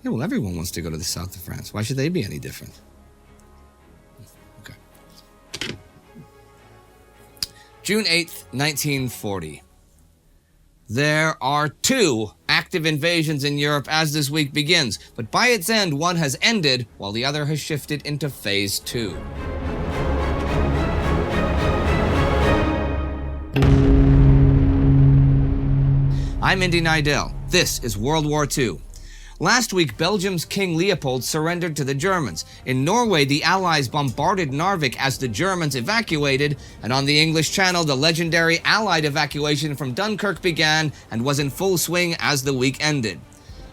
Yeah, well, everyone wants to go to the south of France. Why should they be any different? Okay. June 8th, 1940. There are 2 active invasions in Europe as this week begins, but by its end, one has ended while the other has shifted into Phase 2. I'm Indy Neidell. This is World War II. Last week, Belgium's King Leopold surrendered to the Germans. In Norway, the Allies bombarded Narvik as the Germans evacuated, and on the English Channel, the legendary Allied evacuation from Dunkirk began and was in full swing as the week ended.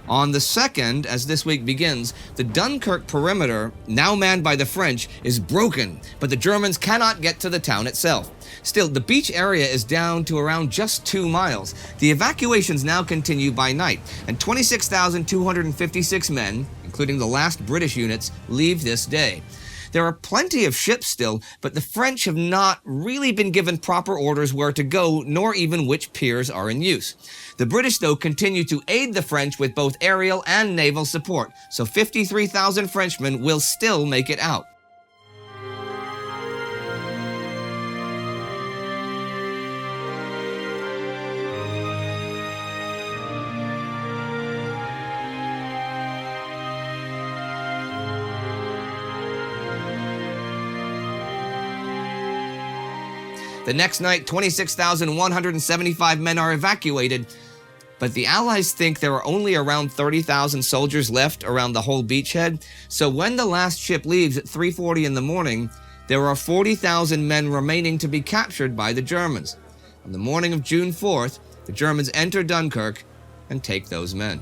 On the 2nd, as this week begins, the Dunkirk perimeter, now manned by the French, is broken, but the Germans cannot get to the town itself. Still, the beach area is down to around just 2 miles. The evacuations now continue by night, and 26,256 men, including the last British units, leave this day. There are plenty of ships still, but the French have not really been given proper orders where to go, nor even which piers are in use. The British, though, continue to aid the French with both aerial and naval support, so 53,000 Frenchmen will still make it out. The next night, 26,175 men are evacuated, but the Allies think there are only around 30,000 soldiers left around the whole beachhead, so when the last ship leaves at 3:40 in the morning, there are 40,000 men remaining to be captured by the Germans. On the morning of June 4th, the Germans enter Dunkirk and take those men.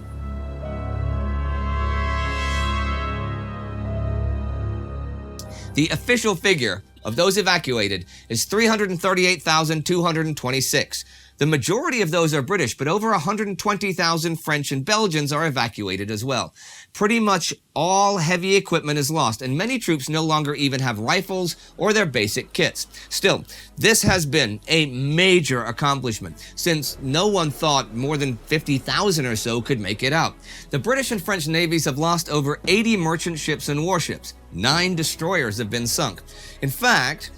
The official figure of those evacuated is 338,226. The majority of those are British, but over 120,000 French and Belgians are evacuated as well. Pretty much all heavy equipment is lost, and many troops no longer even have rifles or their basic kits. Still, this has been a major accomplishment, since no one thought more than 50,000 or so could make it out. The British and French navies have lost over 80 merchant ships and warships. 9 destroyers have been sunk. In fact,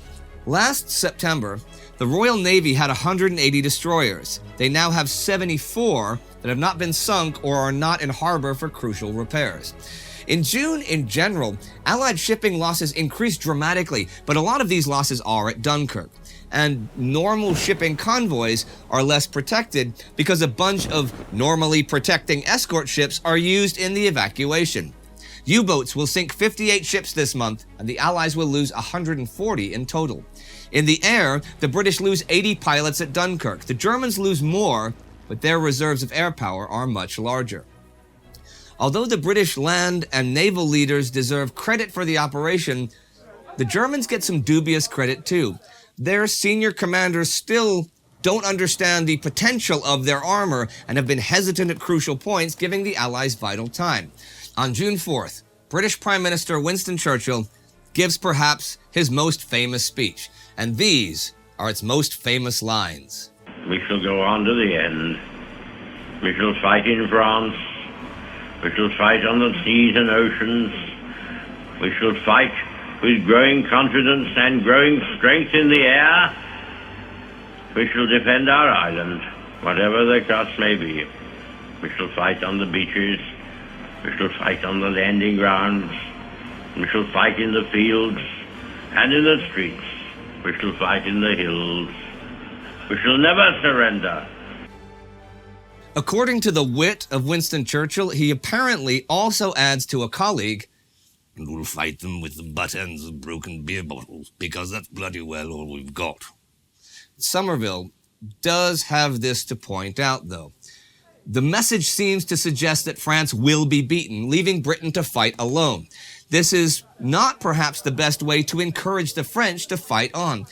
last September, the Royal Navy had 180 destroyers. They now have 74 that have not been sunk or are not in harbor for crucial repairs. In June, in general, Allied shipping losses increased dramatically, but a lot of these losses are at Dunkirk. And normal shipping convoys are less protected because a bunch of normally protecting escort ships are used in the evacuation. U-boats will sink 58 ships this month, and the Allies will lose 140 in total. In the air, the British lose 80 pilots at Dunkirk. The Germans lose more, but their reserves of air power are much larger. Although the British land and naval leaders deserve credit for the operation, the Germans get some dubious credit too. Their senior commanders still don't understand the potential of their armor and have been hesitant at crucial points, giving the Allies vital time. On June 4th, British Prime Minister Winston Churchill gives perhaps his most famous speech, and these are its most famous lines. We shall go on to the end. We shall fight in France. We shall fight on the seas and oceans. We shall fight with growing confidence and growing strength in the air. We shall defend our island, whatever the cost may be. We shall fight on the beaches. We shall fight on the landing grounds. We shall fight in the fields and in the streets. We shall fight in the hills. We shall never surrender. According to the wit of Winston Churchill, he apparently also adds to a colleague, "And we'll fight them with the butt ends of broken beer bottles, because that's bloody well all we've got." Somerville does have this to point out, though. The message seems to suggest that France will be beaten, leaving Britain to fight alone. This is not perhaps the best way to encourage the French to fight on.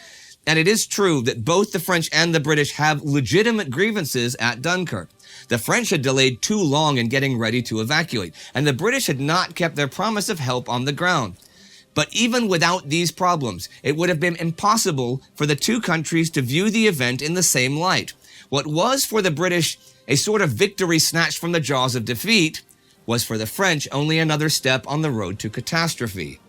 And it is true that both the French and the British have legitimate grievances at Dunkirk. The French had delayed too long in getting ready to evacuate, and the British had not kept their promise of help on the ground. But even without these problems, it would have been impossible for the two countries to view the event in the same light. What was for the British a sort of victory snatched from the jaws of defeat was for the French only another step on the road to catastrophe.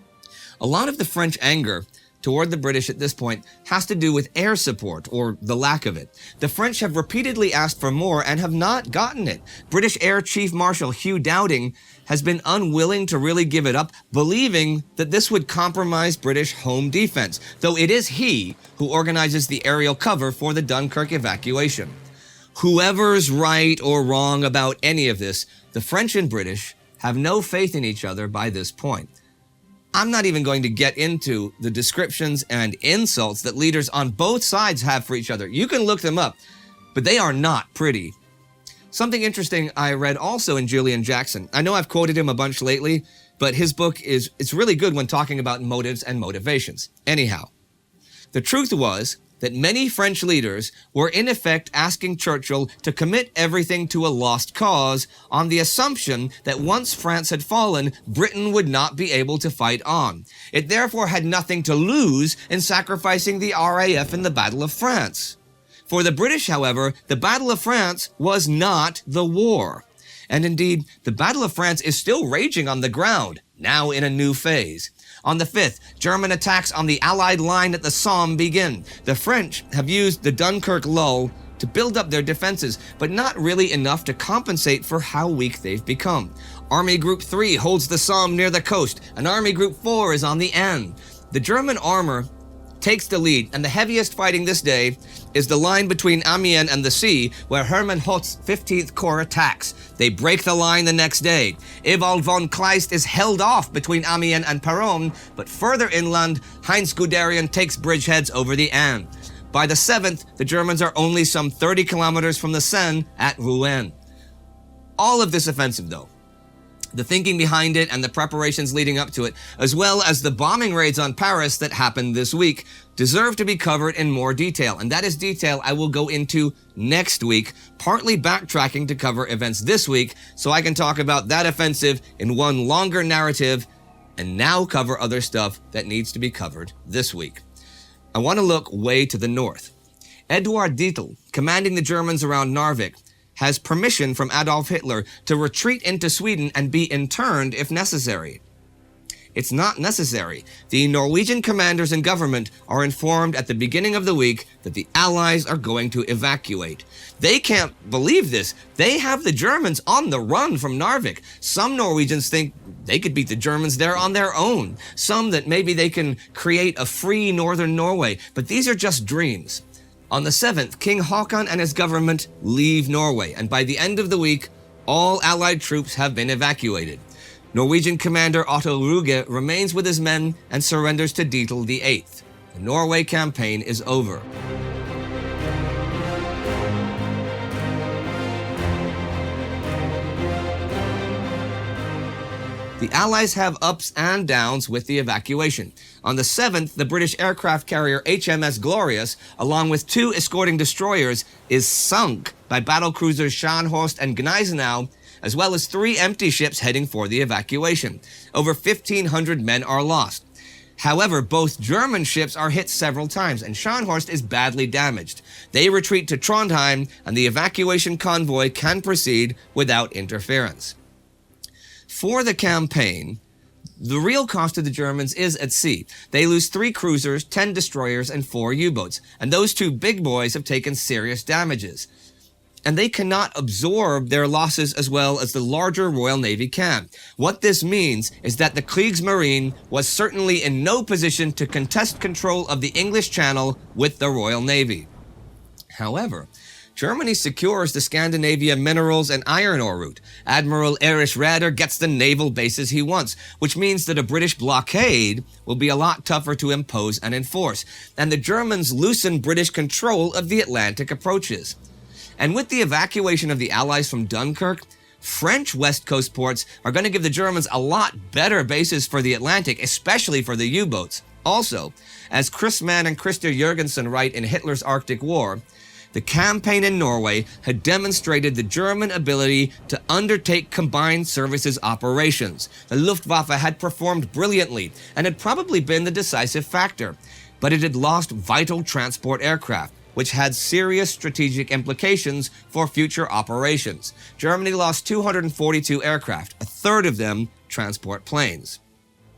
A lot of the French anger toward the British at this point has to do with air support, or the lack of it. The French have repeatedly asked for more and have not gotten it. British Air Chief Marshal Hugh Dowding has been unwilling to really give it up, believing that this would compromise British home defense, though it is he who organizes the aerial cover for the Dunkirk evacuation. Whoever's right or wrong about any of this, the French and British have no faith in each other by this point. I'm not even going to get into the descriptions and insults that leaders on both sides have for each other. You can look them up, but they are not pretty. Something interesting I read also in Julian Jackson. I know I've quoted him a bunch lately, but his book it's really good when talking about motives and motivations. Anyhow, the truth was that many French leaders were in effect asking Churchill to commit everything to a lost cause on the assumption that once France had fallen, Britain would not be able to fight on. It therefore had nothing to lose in sacrificing the RAF in the Battle of France. For the British, however, the Battle of France was not the war. And indeed, the Battle of France is still raging on the ground, now in a new phase. On the 5th, German attacks on the Allied line at the Somme begin. The French have used the Dunkirk lull to build up their defenses, but not really enough to compensate for how weak they've become. Army Group 3 holds the Somme near the coast, and Army Group 4 is on the end. The German armor takes the lead, and the heaviest fighting this day is the line between Amiens and the sea, where Hermann Hoth's 15th Corps attacks. They break the line the next day. Ewald von Kleist is held off between Amiens and Peronne, but further inland, Heinz Guderian takes bridgeheads over the Aisne. By the 7th, the Germans are only some 30 kilometers from the Seine at Rouen. All of this offensive, though, the thinking behind it and the preparations leading up to it, as well as the bombing raids on Paris that happened this week, deserve to be covered in more detail. And that is detail I will go into next week, partly backtracking to cover events this week, so I can talk about that offensive in one longer narrative and now cover other stuff that needs to be covered this week. I want to look way to the north. Eduard Dietl, commanding the Germans around Narvik, has permission from Adolf Hitler to retreat into Sweden and be interned if necessary. It's not necessary. The Norwegian commanders and government are informed at the beginning of the week that the Allies are going to evacuate. They can't believe this. They have the Germans on the run from Narvik. Some Norwegians think they could beat the Germans there on their own. Some that maybe they can create a free northern Norway. But these are just dreams. On the 7th, King Haakon and his government leave Norway, and by the end of the week, all Allied troops have been evacuated. Norwegian commander Otto Ruge remains with his men and surrenders to Dietl the 8th. The Norway campaign is over. The Allies have ups and downs with the evacuation. On the 7th, the British aircraft carrier HMS Glorious, along with 2 escorting destroyers, is sunk by battlecruisers Scharnhorst and Gneisenau, as well as 3 empty ships heading for the evacuation. Over 1,500 men are lost. However, both German ships are hit several times, and Scharnhorst is badly damaged. They retreat to Trondheim, and the evacuation convoy can proceed without interference. For the campaign, the real cost of the Germans is at sea. They lose 3 cruisers, 10 destroyers, and 4 U-boats. And those 2 big boys have taken serious damages. And they cannot absorb their losses as well as the larger Royal Navy can. What this means is that the Kriegsmarine was certainly in no position to contest control of the English Channel with the Royal Navy. However, Germany secures the Scandinavia minerals and iron ore route. Admiral Erich Raeder gets the naval bases he wants, which means that a British blockade will be a lot tougher to impose and enforce, and the Germans loosen British control of the Atlantic approaches. And with the evacuation of the Allies from Dunkirk, French West Coast ports are going to give the Germans a lot better bases for the Atlantic, especially for the U-boats. Also, as Chris Mann and Christer Jurgensen write in Hitler's Arctic War, the campaign in Norway had demonstrated the German ability to undertake combined services operations. The Luftwaffe had performed brilliantly and had probably been the decisive factor, but it had lost vital transport aircraft. which had serious strategic implications for future operations. Germany lost 242 aircraft, a third of them transport planes.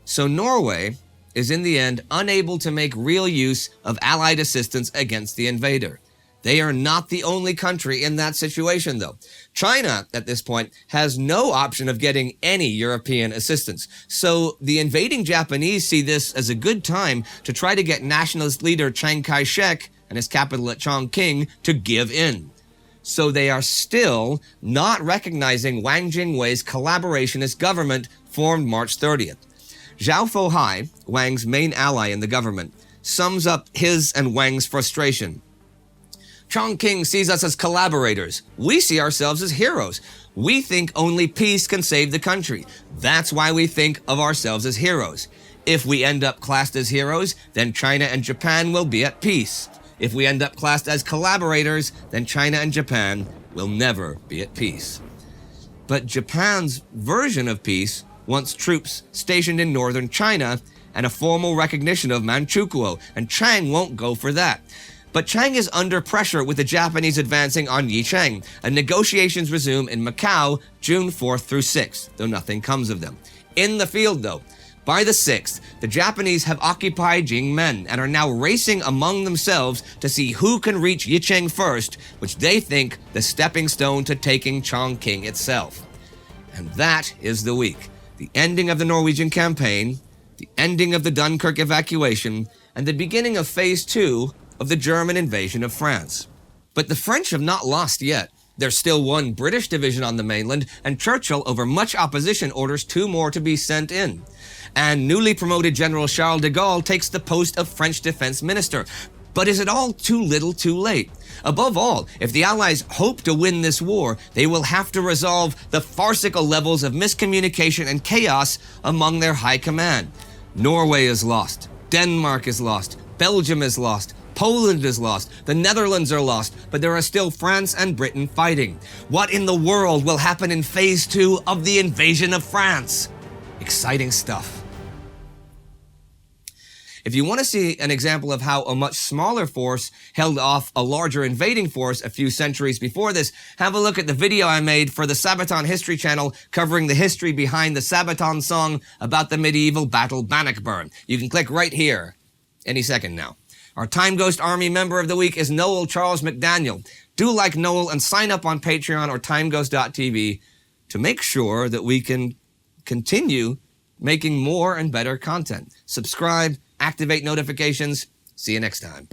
So Norway is in the end unable to make real use of Allied assistance against the invader. They are not the only country in that situation, though. China, at this point, has no option of getting any European assistance. So the invading Japanese see this as a good time to try to get nationalist leader Chiang Kai-shek and his capital at Chongqing to give in. So they are still not recognizing Wang Jingwei's collaborationist government formed March 30th. Zhao Fohai, Wang's main ally in the government, sums up his and Wang's frustration. Chongqing sees us as collaborators. We see ourselves as heroes. We think only peace can save the country. That's why we think of ourselves as heroes. If we end up classed as heroes, then China and Japan will be at peace. If we end up classed as collaborators, then China and Japan will never be at peace. But Japan's version of peace wants troops stationed in northern China and a formal recognition of Manchukuo, and Chiang won't go for that. But Chiang is under pressure with the Japanese advancing on Yicheng, and negotiations resume in Macau June 4th through 6th, though nothing comes of them. In the field, though, by the 6th, the Japanese have occupied Jingmen and are now racing among themselves to see who can reach Yicheng first, which they think the stepping stone to taking Chongqing itself. And that is the week. The ending of the Norwegian campaign, the ending of the Dunkirk evacuation, and the beginning of Phase 2 of the German invasion of France. But the French have not lost yet. There's still one British division on the mainland, and Churchill, over much opposition, orders 2 more to be sent in. And newly promoted General Charles de Gaulle takes the post of French defense minister. But is it all too little too late? Above all, if the Allies hope to win this war, they will have to resolve the farcical levels of miscommunication and chaos among their high command. Norway is lost. Denmark is lost. Belgium is lost. Poland is lost. The Netherlands are lost. But there are still France and Britain fighting. What in the world will happen in Phase 2 of the invasion of France? Exciting stuff. If you want to see an example of how a much smaller force held off a larger invading force a few centuries before this, have a look at the video I made for the Sabaton History channel covering the history behind the Sabaton song about the medieval battle Bannockburn. You can click right here any second now. Our TimeGhost Army member of the week is Noel Charles McDaniel. Do like Noel and sign up on Patreon or timeghost.tv to make sure that we can continue making more and better content. Subscribe, activate notifications. See you next time.